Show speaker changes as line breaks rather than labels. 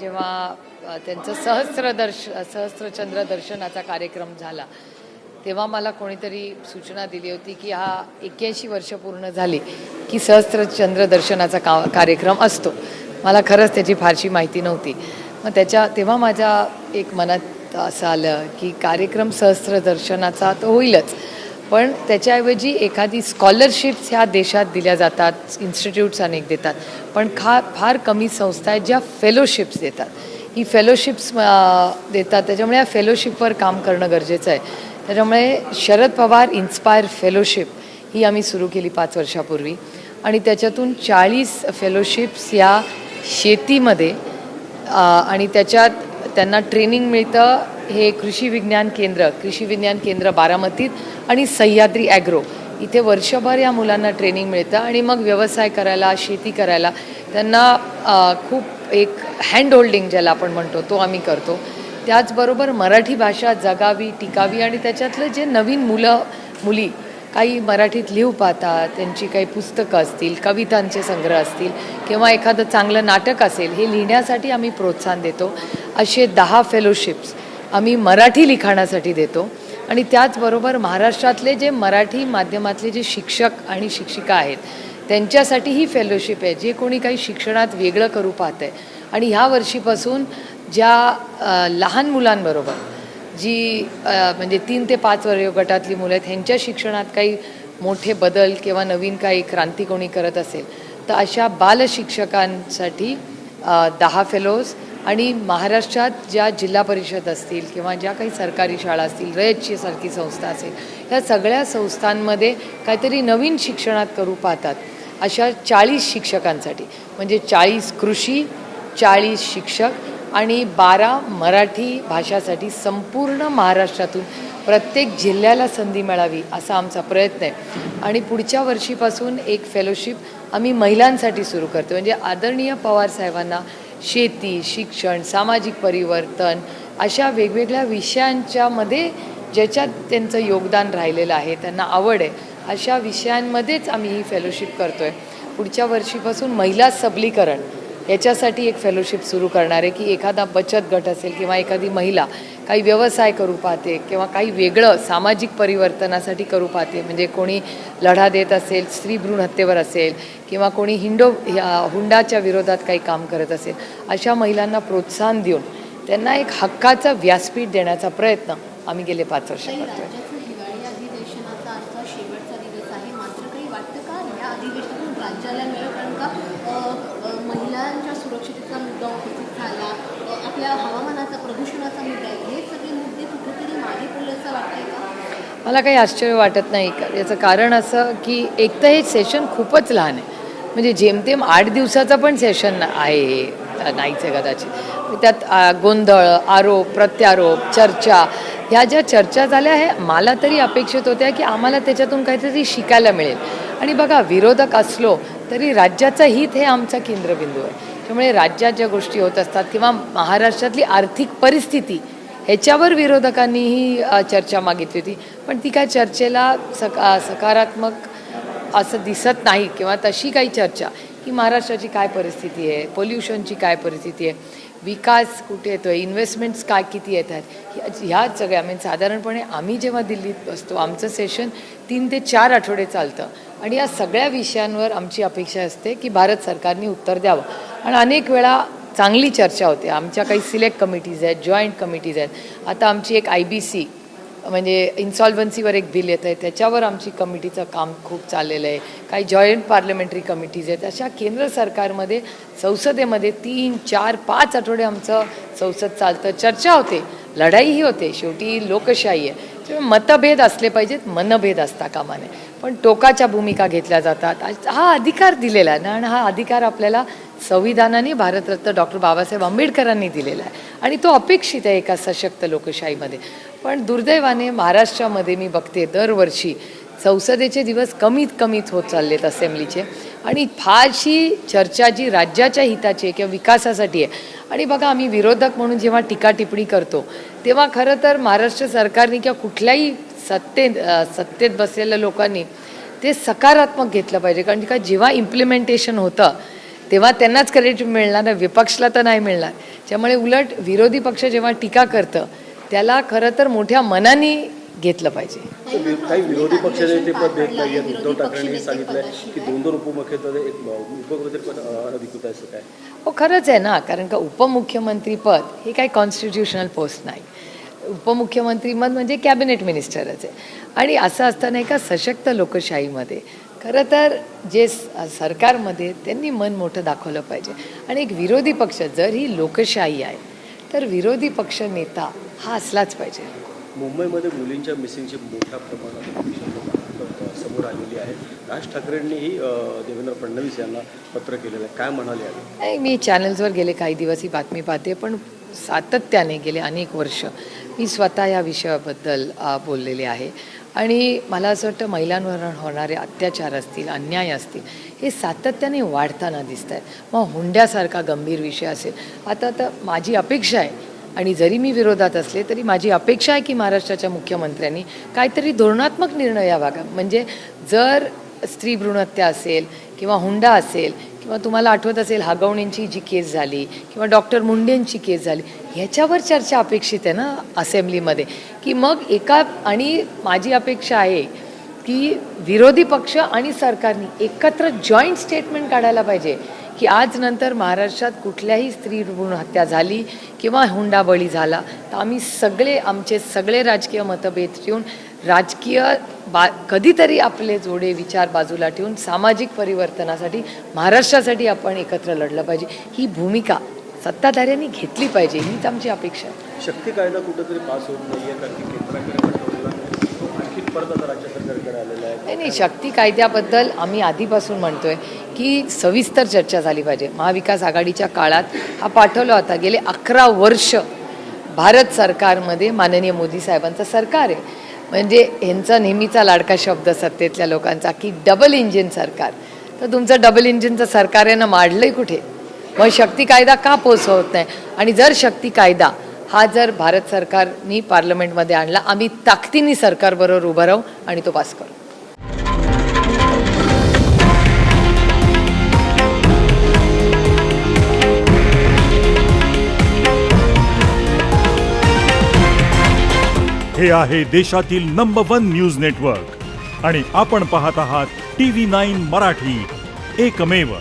जेव्हा त्यांचं सहस्त्रचंद्र दर्शनाचा कार्यक्रम झाला तेव्हा मला कोणीतरी सूचना दिली होती की हा 81 वर्ष पूर्ण झाली की सहस्त्रचंद्र दर्शनाचा कार्यक्रम असतो. मला खरंच त्याची फारशी माहिती नव्हती. मग तेव्हा माझ्या एक मनात असं आलं की कार्यक्रम सहस्त्र दर्शनाचा तर होईलच, पण त्याच्याऐवजी एखादी स्कॉलरशिप्स ह्या देशात दिल्या जातात, इन्स्टिट्यूट्स अनेक देतात, पण फार कमी संस्था आहेत ज्या फेलोशिप्स देतात. ही फेलोशिप्स देतात, त्याच्यामुळे या फेलोशिपवर काम करणं गरजेचं आहे. त्याच्यामुळे शरद पवार इन्स्पायर फेलोशिप ही आम्ही सुरू केली 5 वर्षापूर्वी आणि त्याच्यातून 40 फेलोशिप्स या शेतीमध्ये आणि त्याच्यात त्यांना ट्रेनिंग मिळतं. हे कृषी विज्ञान केंद्र बारामतीत आणि सह्याद्री ॲग्रो इथे वर्षभर या मुलांना ट्रेनिंग मिळतं आणि मग व्यवसाय करायला, शेती करायला त्यांना खूप एक हँड होल्डिंग ज्याला आपण म्हणतो तो आम्ही करतो. त्याचबरोबर मराठी भाषा जगावी, टिकावी आणि त्याच्यातलं जे नवीन मुली काही मराठीत लिहू पाहतात, त्यांची काही पुस्तकं असतील, कवितांचे संग्रह असतील किंवा एखादं चांगलं नाटक असेल, हे लिहिण्यासाठी आम्ही प्रोत्साहन देतो. असे 10 फेलोशिप्स आम्ही मराठी लिखाणासाठी देतो. आणि त्याचबरोबर महाराष्ट्रातले जे मराठी माध्यमातले जे शिक्षक आणि शिक्षिका आहेत त्यांच्यासाठी ही फेलोशिप आहे, जे कोणी काही शिक्षणात वेगळं करू पाहत आहे. आणि ह्या वर्षीपासून ज्या लहान मुलांबरोबर जी म्हणजे 3 ते 5 वयोगटातली मुलं आहेत ह्यांच्या शिक्षणात काही मोठे बदल किंवा नवीन काही क्रांती कोणी करत असेल तर अशा बालशिक्षकांसाठी 10 फेलोज आणि महाराष्ट्रात ज्या जिल्हा परिषद असतील किंवा ज्या काही सरकारी शाळा असतील, रयतची सारखी संस्था असेल, ह्या सगळ्या संस्थांमध्ये काहीतरी नवीन शिक्षणात करू पाहतात अशा 40 शिक्षकांसाठी, म्हणजे 40 कृषी, 40 शिक्षक आणि 12 मराठी भाषासाठी संपूर्ण महाराष्ट्रातून प्रत्येक जिल्ह्याला संधी मिळावी असा आमचा प्रयत्न आहे. आणि पुढच्या वर्षीपासून एक फेलोशिप आम्ही महिलांसाठी सुरू करतो. म्हणजे आदरणीय पवार साहेबांना शेती, शिक्षण, सामाजिक परिवर्तन अशा वेगवेगळ्या विषयांच्यामध्ये ज्याच्यात त्यांचं योगदान राहिलेलं आहे, त्यांना आवड आहे, अशा विषयांमध्येच आम्ही ही फेलोशिप करतो आहे. पुढच्या वर्षीपासून महिला सबलीकरण याच्यासाठी एक फेलोशिप सुरू करणार आहे की एखादा बचत गट असेल किंवा एखादी महिला काही व्यवसाय करू पाहते किंवा काही वेगळं सामाजिक परिवर्तनासाठी करू पाहते, म्हणजे कोणी लढा देत असेल, स्त्री भ्रूण हत्येवर असेल किंवा कोणी हुंडाच्या विरोधात काही काम करत असेल, अशा महिलांना प्रोत्साहन देऊन त्यांना एक हक्काचं व्यासपीठ देण्याचा प्रयत्न आम्ही गेले 5 वर्ष करतो आहे.
महिलांच्या सुरक्षिततेचा मुद्दा उपस्थित झाला, आपल्या हवामानाचा, प्रदूषणाचा मुद्दा आहे, हे सगळे मुद्दे कुठेतरी मागे पडले असं वाटतंय का?
मला काही आश्चर्य वाटत नाही. याचं कारण असं की एक तर हे सेशन खूपच लहान आहे, म्हणजे जेमतेम 8 दिवसाचं पण सेशन आहे हे, नाहीच आहे कदाचित. त्यात गोंधळ, आरोप प्रत्यारोप, चर्चा, ह्या ज्या चर्चा झाल्या हे मला तरी अपेक्षित होत्या की आम्हाला त्याच्यातून काहीतरी शिकायला मिळेल. आणि बघा, विरोधक असलो तरी राज्याचं हित हे आमचा केंद्रबिंदू आहे. त्यामुळे राज्यात ज्या गोष्टी होत असतात किंवा महाराष्ट्रातली आर्थिक परिस्थिती ह्याच्यावर विरोधकांनीही चर्चा मागितली होती, पण ती काय चर्चेला सकारात्मक असं दिसत नाही किंवा तशी काही चर्चा की महाराष्ट्राची काय परिस्थिती आहे, पोल्युशनची काय परिस्थिती आहे, विकास कुठे येतो आहे, इन्व्हेस्टमेंट्स काय किती येत आहेत, ह्या सगळ्या म्हणजे साधारणपणे आम्ही जेव्हा दिल्लीत बसतो आमचं सेशन 3 ते 4 आठवडे चालतं आणि या सगळ्या विषयांवर आमची अपेक्षा असते की भारत सरकारने उत्तर द्यावं. आणि अनेक वेळा चांगली चर्चा होते. आमच्या काही सिलेक्ट कमिटीज आहेत, जॉईंट कमिटीज आहेत. आता आमची एक IBC म्हणजे इन्सॉल्व्हन्सीवर एक बिल येतं आहे, त्याच्यावर आमची कमिटीचं काम खूप चाललेलं आहे. काही जॉईंट पार्लमेंटरी कमिटीज आहेत. अशा केंद्र सरकारमध्ये संसदेमध्ये 3, 4, 5 आठवडे आमचं संसद चालतं, चर्चा होते, लढाईही होते. शेवटी लोकशाही आहे, मतभेद असले पाहिजेत, मनभेद असता कामा नये, पण टोकाच्या भूमिका घेतल्या जातात. हा अधिकार दिलेला आहे ना, आणि हा अधिकार आपल्याला संविधानाने भारतरत्न डॉक्टर बाबासाहेब आंबेडकरांनी दिलेला आहे आणि तो अपेक्षित आहे एका सशक्त लोकशाहीमध्ये. पण दुर्दैवाने महाराष्ट्रामध्ये मी बघते दरवर्षी संसदेचे दिवस कमीत होत चाललेत असेंब्लीचे, आणि फारशी चर्चा जी राज्याच्या हिताची आहे किंवा विकासासाठी आहे. आणि बघा, आम्ही विरोधक म्हणून जेव्हा टीका टिप्पणी करतो तेव्हा खरं तर महाराष्ट्र सरकारने किंवा कुठल्याही सत्तेत बसलेल्या लोकांनी ते सकारात्मक घेतलं पाहिजे. कारण का जेव्हा इम्प्लिमेंटेशन होतं तेव्हा त्यांनाच क्रेडिट मिळणार ना, विपक्षला तर नाही मिळणार. त्यामुळे उलट विरोधी पक्ष जेव्हा टीका करतं त्याला खरं तर मोठ्या मनाने घेतलं पाहिजे.
काही विरोधी पक्षनेते पद देत नाही आहेत. उद्धव ठाकरेंनी सांगितलंय की 2 उपमुख्यमंत्री एक उपमुख्यमंत्री पद अधिकृत आहे, असं काय?
हो, खरंच आहे ना, कारण का उपमुख्यमंत्रीपद हे काही कॉन्स्टिट्युशनल पोस्ट नाही. उपमुख्यमंत्री पद म्हणजे कॅबिनेट मिनिस्टरच आहे. आणि असं असताना एका सशक्त लोकशाहीमध्ये खरं तर जे सरकारमध्ये त्यांनी मन मोठं दाखवलं पाहिजे. आणि एक विरोधी पक्ष, जर ही लोकशाही आहे तर विरोधी पक्ष नेता हा असलाच पाहिजे.
मुंबईमध्ये मुलींच्या मिसिंगची मोठ्या प्रमाणात समोर आलेली आहे. राज ठाकरेंनीही देवेंद्र फडणवीस यांना पत्र केलेलं आहे. काय म्हणाले आहे?
नाही, मी चॅनल्सवर गेले काही दिवस ही बातमी पाहते, पण सातत्याने गेले अनेक वर्ष मी स्वतः या विषयाबद्दल बोललेले आहे. आणि मला असं वाटतं महिलांवर होणारे अत्याचार असतील, अन्याय असतील, हे सातत्याने वाढताना दिसत आहेत. मग हुंड्यासारखा गंभीर विषय असेल. आता तर माझी अपेक्षा आहे, आणि जरी मी विरोधात असले तरी माझी अपेक्षा आहे की महाराष्ट्राच्या मुख्यमंत्र्यांनी काहीतरी धोरणात्मक निर्णय या भागात, म्हणजे जर स्त्री भ्रूणहत्या असेल किंवा हुंडा असेल किंवा तुम्हाला आठवत असेल हागवणींची जी केस झाली किंवा डॉक्टर मुंडेंची केस झाली, ह्याच्यावर चर्चा अपेक्षित आहे ना असेंब्लीमध्ये, की मग आणि माझी अपेक्षा आहे की विरोधी पक्ष आणि सरकारने एकत्र जॉईंट स्टेटमेंट काढायला पाहिजे की आज नंतर महाराष्ट्रात कुठल्याही स्त्री भ्रूण हत्या झाली किंवा हुंडाबळी झाला तर आम्ही आमचे सगळे राजकीय मतभेद ठेवून कधीतरी आपले जोडे विचार बाजूला ठेवून सामाजिक परिवर्तनासाठी महाराष्ट्रासाठी आपण एकत्र लढलं पाहिजे. ही भूमिका सत्ताधाऱ्यांनी घेतली पाहिजे, हीच आमची अपेक्षा आहे.
शक्ती कायदा कुठेतरी पास होत नाही आहे, कारण की केंद्राकडे पाठवलेला तो आणखी परत आता राज्य सरकारकडे आलेला आहे.
नाही, शक्ती कायद्याबद्दल आम्ही आधीपासून म्हणतोय की सविस्तर चर्चा झाली पाहिजे. महाविकास आघाडीच्या काळात हा पाठवला होता. गेले 11 वर्ष भारत सरकारमध्ये माननीय मोदी साहेबांचं सरकार आहे. म्हणजे ह्यांचा नेहमीचा लाडका शब्द सत्तेतल्या लोकांचा की डबल इंजिन सरकार. तर तुमचं डबल इंजिनचं सरकार यानं मांडलंय कुठे? मग शक्ती कायदा का पोचवत नाही? आणि जर शक्ती कायदा हा जर भारत सरकारनी पार्लमेंटमध्ये आणला, आम्ही ताकदीने सरकारबरोबर उभं राहू आणि तो पास करू.
हे आहे देशातील नंबर 1 न्यूज नेटवर्क आणि आपण पाहत आहात TV9 मराठी, एकमेव.